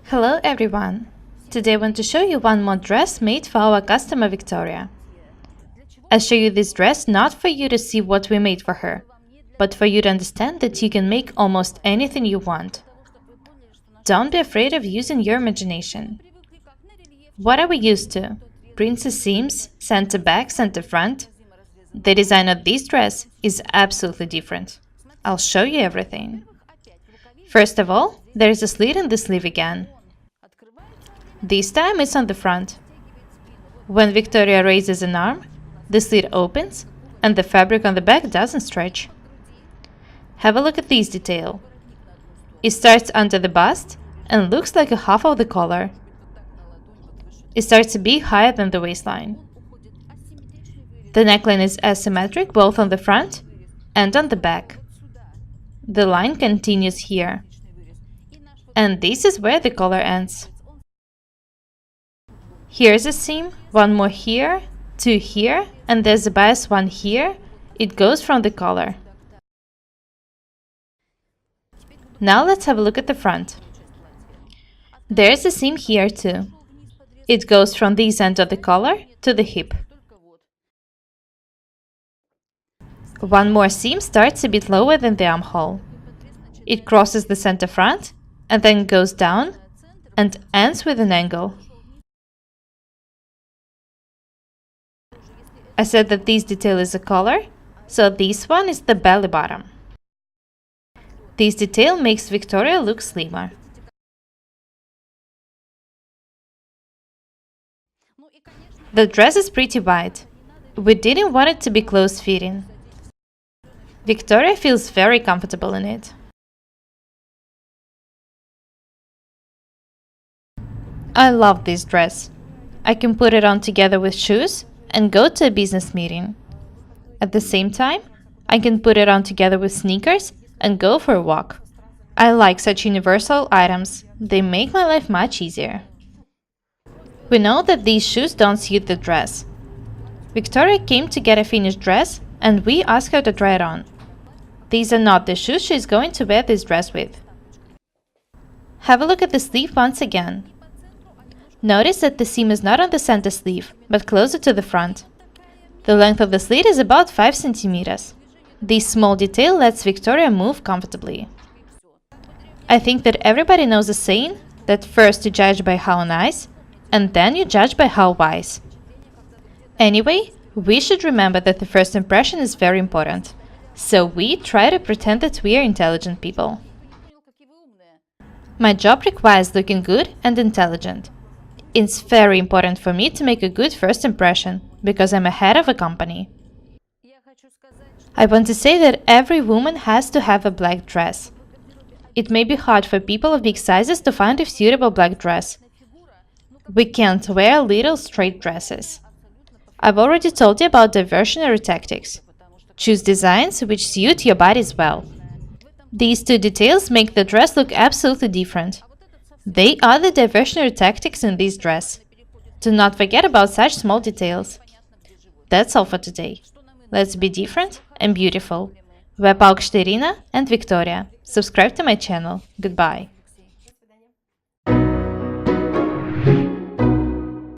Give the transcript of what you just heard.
Hello everyone! Today I want to show you one more dress made for our customer Victoria. I show you this dress not for you to see what we made for her, but for you to understand that you can make almost anything you want. Don't be afraid of using your imagination. What are we used to? Princess seams, center back, center front. The design of this dress is absolutely different. I'll show you everything. First of all, there is a slit in the sleeve again. This time it's on the front. When Victoria raises an arm, the slit opens and the fabric on the back doesn't stretch. Have a look at this detail. It starts under the bust and looks like a half of the collar. It starts to be higher than the waistline. The neckline is asymmetric both on the front and on the back. The line continues here. And this is where the collar ends. Here's a seam, one more here, two here, and there's a bias one here. It goes from the collar. Now let's have a look at the front. There's a seam here too. It goes from this end of the collar to the hip. One more seam starts a bit lower than the armhole. It crosses the center front and then goes down and ends with an angle. I said that this detail is a collar, so this one is the belly bottom. This detail makes Victoria look slimmer. The dress is pretty wide. We didn't want it to be close-fitting. Victoria feels very comfortable in it. I love this dress. I can put it on together with shoes and go to a business meeting. At the same time, I can put it on together with sneakers and go for a walk. I like such universal items. They make my life much easier. We know that these shoes don't suit the dress. Victoria came to get a finished dress and we asked her to try it on. These are not the shoes she's going to wear this dress with. Have a look at the sleeve once again. Notice that the seam is not on the center sleeve, but closer to the front. The length of the slit is about 5 centimeters. This small detail lets Victoria move comfortably. I think that everybody knows the saying that first you judge by how nice, and then you judge by how wise. Anyway, we should remember that the first impression is very important. So we try to pretend that we are intelligent people. My job requires looking good and intelligent. It's very important for me to make a good first impression, because I'm a head of a company. I want to say that every woman has to have a black dress. It may be hard for people of big sizes to find a suitable black dress. We can't wear little straight dresses. I've already told you about diversionary tactics. Choose designs which suit your bodies well. These two details make the dress look absolutely different. They are the diversionary tactics in this dress. Do not forget about such small details. That's all for today. Let's be different and beautiful. We're Paukshte Irina and Victoria. Subscribe to my channel. Goodbye.